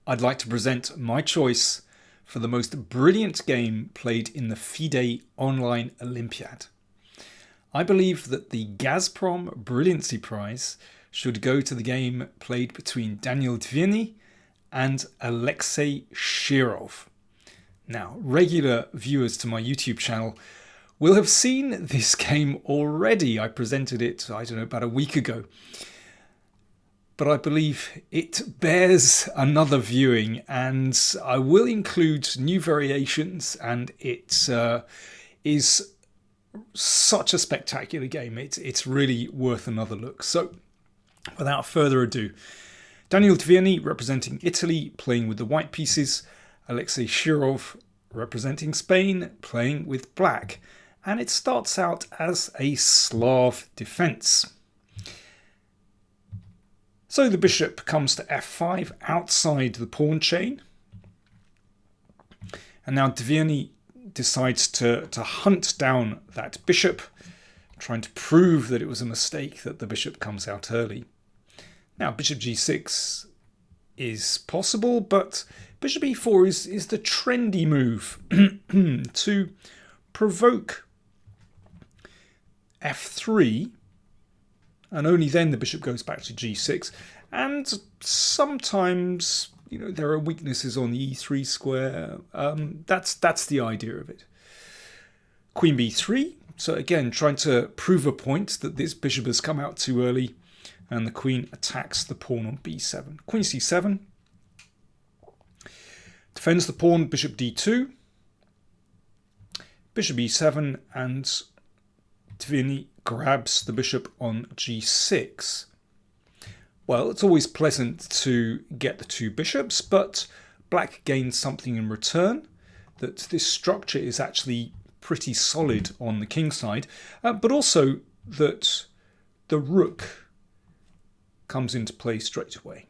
I'd like to present my choice for the most brilliant game played in the FIDE Online Olympiad. I believe that the Gazprom Brilliancy Prize should go to the game played between Dvirnyy and Alexei Shirov. Now, regular viewers to my YouTube channel will have seen this game already. I presented it, about a week ago. But I believe it bears another viewing, and I will include new variations, and it is such a spectacular game. It's really worth another look. So, without further ado, Dvirnyy representing Italy, playing with the white pieces, Alexei Shirov representing Spain, playing with black, and it starts out as a Slav defense. So the bishop comes to f5 outside the pawn chain. And now Dvirnyy decides to hunt down that bishop, trying to prove that it was a mistake that the bishop comes out early. Now bishop g6 is possible, but bishop e4 is the trendy move to provoke f3. And only then the bishop goes back to g6. And sometimes, there are weaknesses on the e3 square. That's the idea of it. Queen b3. So again, trying to prove a point that this bishop has come out too early. And the queen attacks the pawn on b7. Queen c7. Defends the pawn, bishop d2. Bishop e7, and Dvirnyy grabs the bishop on g6. Well, it's always pleasant to get the two bishops, but black gains something in return, that this structure is actually pretty solid on the king side, but also that the rook comes into play straight away.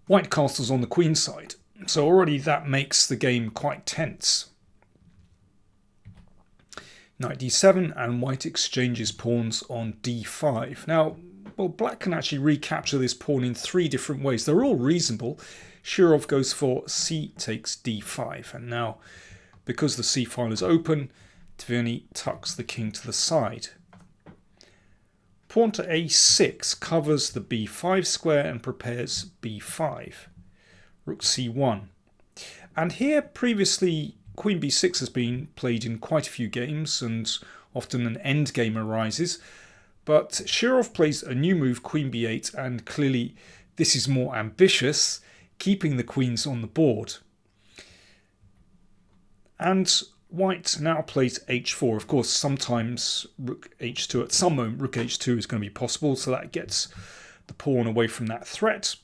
White castles on the queen side, so already that makes the game quite tense. Knight d7, and white exchanges pawns on d5. Now, black can actually recapture this pawn in three different ways. They're all reasonable. Shirov goes for c takes d5, and now, because the c file is open, Dvirnyy tucks the king to the side. Pawn to a6 covers the b5 square and prepares b5. Rook c1. And here, previously, Queen b6 has been played in quite a few games, and often an endgame arises. But Shirov plays a new move, Queen b8, and clearly this is more ambitious, keeping the queens on the board. And white now plays h4. Of course, sometimes Rook h2, at some moment Rook h2 is going to be possible, so that gets the pawn away from that threat.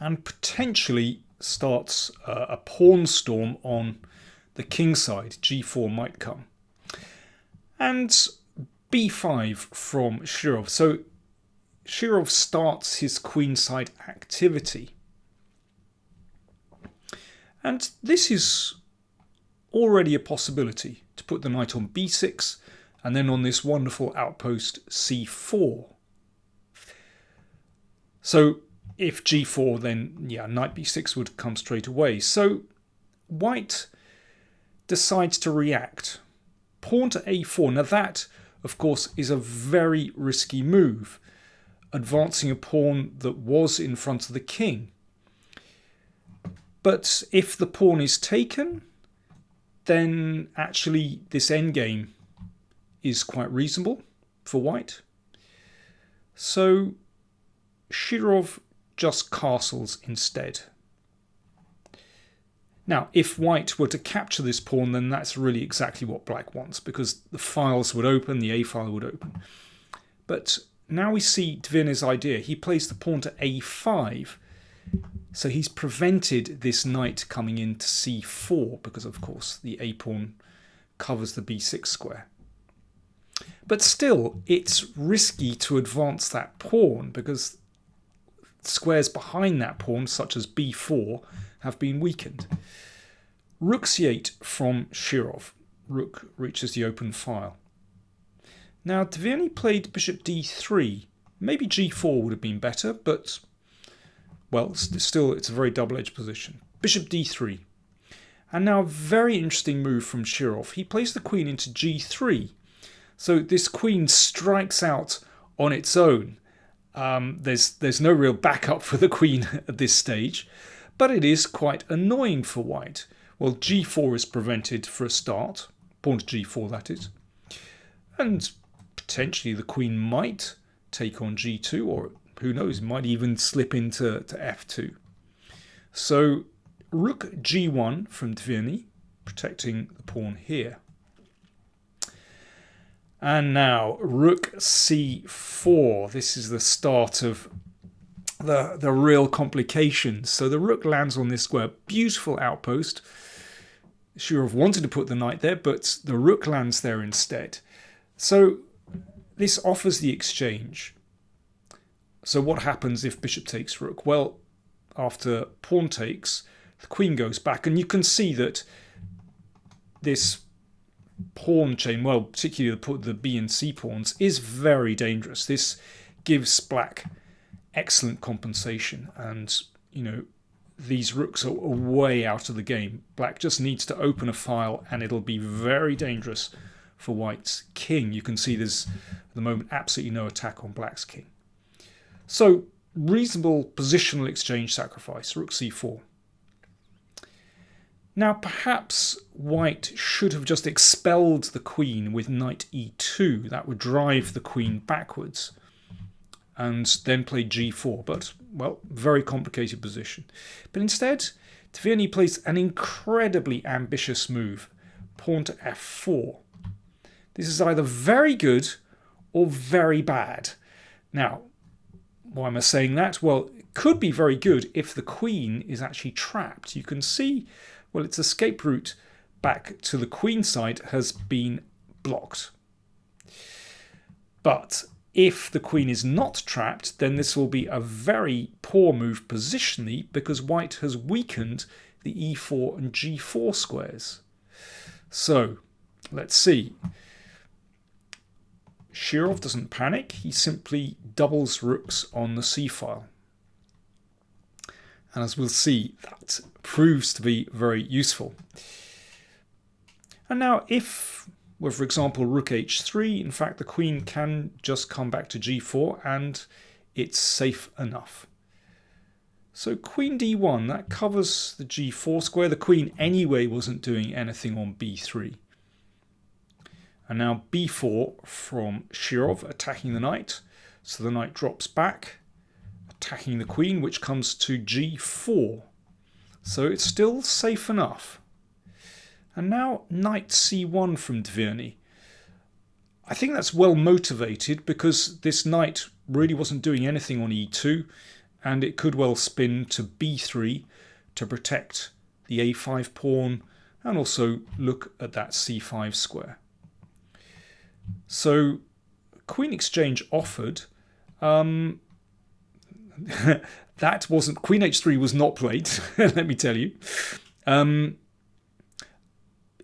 And potentially starts a pawn storm on the king side. g4 might come. And b5 from Shirov. So Shirov starts his queenside activity. And this is already a possibility, to put the knight on b6 and then on this wonderful outpost c4. So if g4, then knight b6 would come straight away. So white decides to react. Pawn to a4. Now that, of course, is a very risky move, advancing a pawn that was in front of the king. But if the pawn is taken, then actually this endgame is quite reasonable for white. So Shirov just castles instead. Now, if white were to capture this pawn, then that's really exactly what black wants, because the files would open, the a file would open. But now we see Dvirny's idea. He plays the pawn to a5, so he's prevented this knight coming into c4, because of course the a pawn covers the b6 square. But still, it's risky to advance that pawn, because squares behind that pawn, such as b4, have been weakened. Rook c8 from Shirov. Rook reaches the open file. Now Dvirnyy played bishop d3 Maybe g4 would have been better, but, well, still it's a very double-edged position. Bishop d3. And now a very interesting move from Shirov. He plays the queen into g3. So this queen strikes out on its own. There's no real backup for the queen at this stage, but it is quite annoying for white. Well, g4 is prevented for a start. Pawn to g4, that is. And potentially the queen might take on g2, or who knows, might even slip into f2. So rook g1 from Dvirnyy, protecting the pawn here. And now rook c4. This is the start of the real complications. So the rook lands on this square. Beautiful outpost. Shirov wanted to put the knight there, but the rook lands there instead. So this offers the exchange. So what happens if bishop takes rook? Well, after pawn takes, the queen goes back, and you can see that this pawn chain, well, particularly the B and C pawns, is very dangerous. This gives black excellent compensation, and you know, these rooks are way out of the game. Black just needs to open a file and it'll be very dangerous for white's king. You can see there's at the moment absolutely no attack on black's king. So reasonable positional exchange sacrifice, rook c4. Now perhaps white should have just expelled the queen with knight e2. That would drive the queen backwards, and then play g4. But, well, very complicated position. But instead, Dvirnyy plays an incredibly ambitious move, pawn to f4. This is either very good or very bad. Now, why am I saying that? Well, it could be very good if the queen is actually trapped. You can see, well, its escape route back to the queen side has been blocked. But if the queen is not trapped, then this will be a very poor move positionally, because white has weakened the e4 and g4 squares. So let's see. Shirov doesn't panic. He simply doubles rooks on the c-file. And as we'll see, that proves to be very useful. And now if, well, for example, rook h3, in fact, the queen can just come back to g4 and it's safe enough. So queen d1, that covers the g4 square. The queen anyway wasn't doing anything on b3. And now b4 from Shirov, attacking the knight. So the knight drops back, attacking the queen, which comes to g4. So it's still safe enough. And now knight c1 from Dvirnyy. I think that's well motivated, because this knight really wasn't doing anything on e2, and it could well spin to b3 to protect the a5 pawn and also look at that c5 square. So queen exchange offered. That wasn't, queen h3 was not played, let me tell you.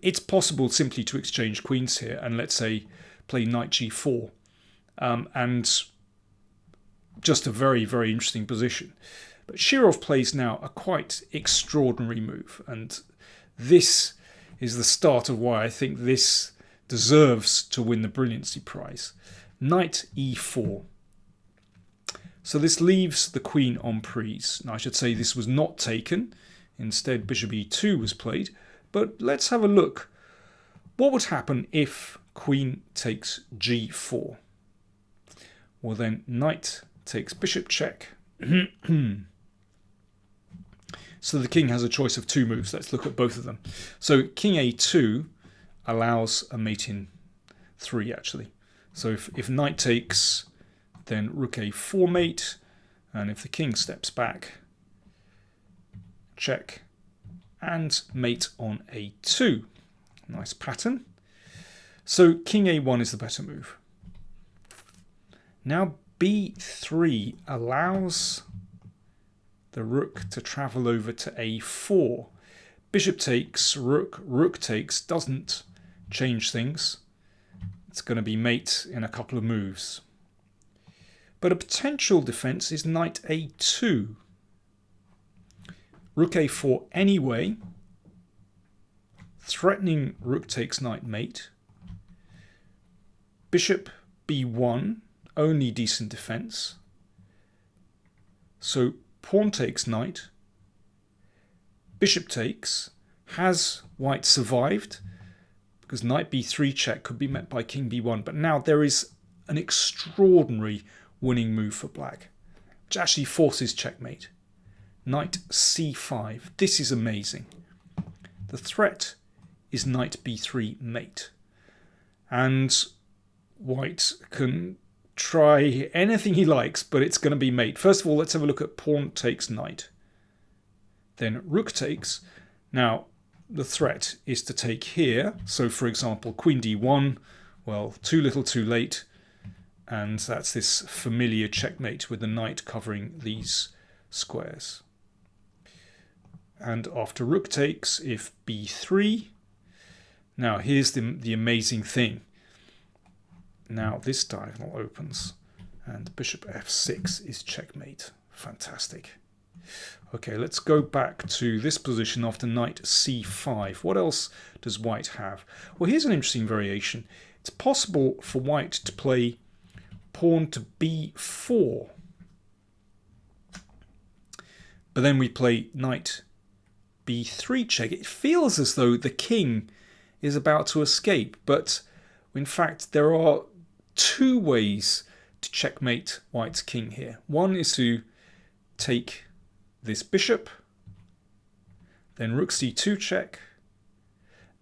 It's possible simply to exchange queens here and, let's say, play knight g4. And just a very, very interesting position. But Shirov plays now a quite extraordinary move. And this is the start of why I think this deserves to win the Brilliancy Prize. Knight e4. So this leaves the queen en prise. Now I should say this was not taken. Instead, bishop e2 was played. But let's have a look. What would happen if queen takes g4? Well then, knight takes bishop check. So the king has a choice of two moves. Let's look at both of them. So king a2 allows a mate in 3, actually. So if knight takes, then rook a4 mate, and if the king steps back, check, and mate on a2. Nice pattern. So king a1 is the better move. Now b3 allows the rook to travel over to a4. Bishop takes, rook takes, doesn't change things. It's going to be mate in a couple of moves. But a potential defense is knight a2. Rook a4 anyway, threatening rook takes knight mate. Bishop b1, only decent defense. So pawn takes knight. Bishop takes. Has white survived? Because knight b3 check could be met by king b1. But now there is an extraordinary winning move for black, which actually forces checkmate. Knight c5. This is amazing. The threat is knight b3 mate. And white can try anything he likes, but it's going to be mate. First of all, let's have a look at pawn takes knight. Then rook takes. Now, the threat is to take here. So, for example, queen d1. Well, too little, too late. And that's this familiar checkmate with the knight covering these squares. And after rook takes, if b3. Now, here's the amazing thing. Now this diagonal opens and bishop f6 is checkmate. Fantastic. Okay, let's go back to this position after knight c5. What else does white have? Well, here's an interesting variation. It's possible for white to play pawn to b4. But then we play knight b3 check. It feels as though the king is about to escape, but in fact there are two ways to checkmate white's king here. One is to take this bishop, then rook c2 check,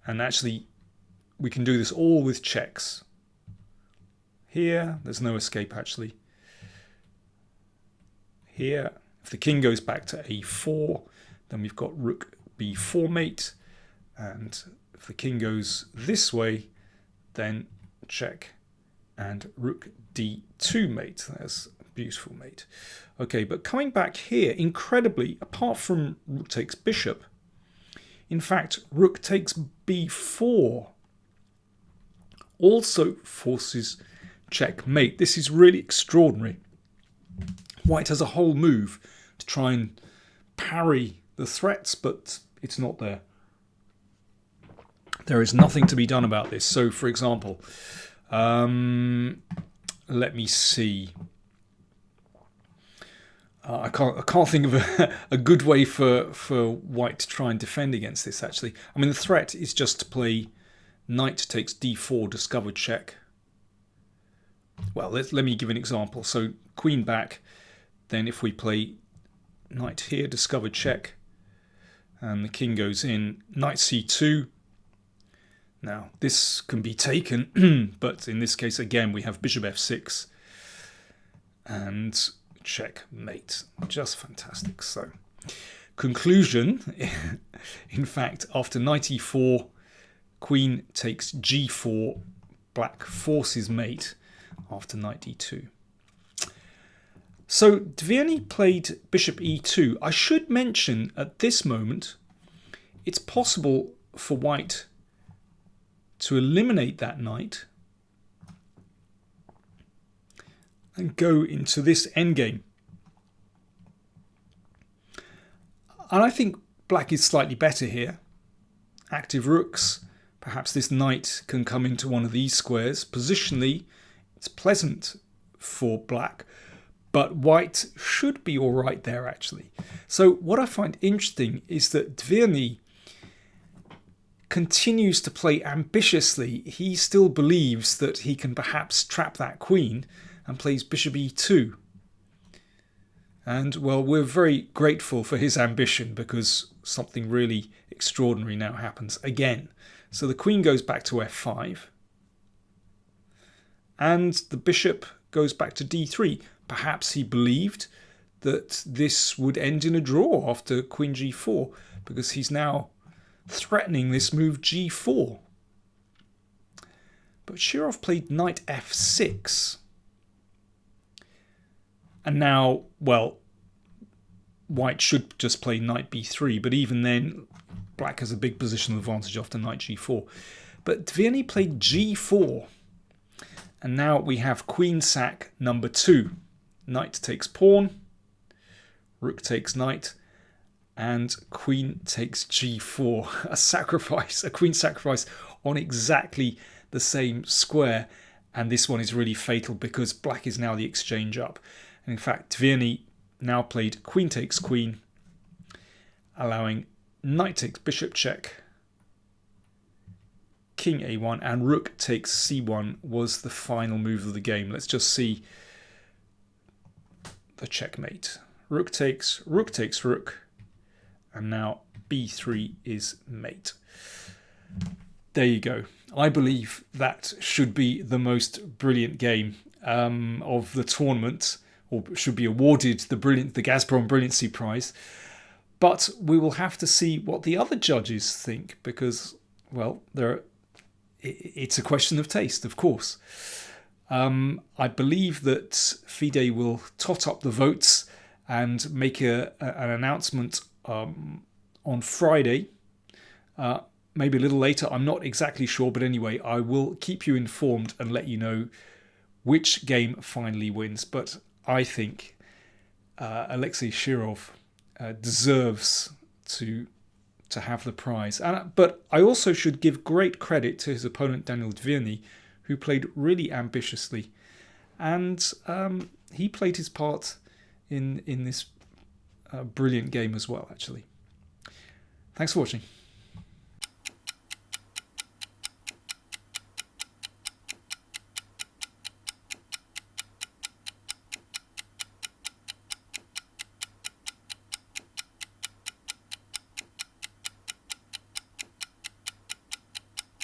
and actually we can do this all with checks. Here, there's no escape actually. Here, if the king goes back to a4, then we've got rook b4 mate, and if the king goes this way, then check and rook d2 mate. That's a beautiful mate. Okay, but coming back here, incredibly, apart from rook takes bishop, in fact, rook takes b4 also forces checkmate. This is really extraordinary. White has a whole move to try and parry the threats, but it's not there. There is nothing to be done about this. So, for example, let me see. I can't think of a good way for white to try and defend against this, actually. I mean, the threat is just to play knight takes d4, discover check. Well, let me give an example. So queen back, then if we play knight here, discover check, and the king goes in, knight c2. Now, this can be taken, but in this case, again, we have bishop f6 and checkmate. Just fantastic. So, conclusion, in fact, after knight e4, queen takes g4, black forces mate after knight d2. So, Dvirnyy played bishop e2. I should mention at this moment, it's possible for white to eliminate that knight and go into this endgame. And I think black is slightly better here. Active rooks, perhaps this knight can come into one of these squares. Positionally, it's pleasant for black, but white should be all right there actually. So what I find interesting is that Dvirnyy continues to play ambitiously. He still believes that he can perhaps trap that queen and plays bishop e2. And, well, we're very grateful for his ambition because something really extraordinary now happens again. So the queen goes back to f5. And the bishop goes back to d3. Perhaps he believed that this would end in a draw after queen g4 because he's now threatening this move g4. But Shirov played knight f6. And now, well, white should just play knight b3, but even then, black has a big positional advantage after knight g4. But Dvirnyy played g4. And now we have queen sack number 2. knight takes pawn, rook takes knight, and queen takes g4. A sacrifice, a queen sacrifice on exactly the same square. And this one is really fatal because black is now the exchange up. And in fact, Dvirnyy now played queen takes queen, allowing knight takes bishop check, king a1, and rook takes c1 was the final move of the game. Let's just see the checkmate. Rook takes rook, and now b3 is mate. There you go. I believe that should be the most brilliant game of the tournament, or should be awarded the Gazprom Brilliancy Prize. But we will have to see what the other judges think, because, well, it's a question of taste, of course. I believe that FIDE will tot up the votes and make an announcement on Friday. Maybe a little later, I'm not exactly sure, but anyway, I will keep you informed and let you know which game finally wins. But I think Alexei Shirov deserves to have the prize. But I also should give great credit to his opponent Daniel Dvirnyy, who played really ambitiously, and he played his part in this brilliant game as well, actually. Thanks for watching.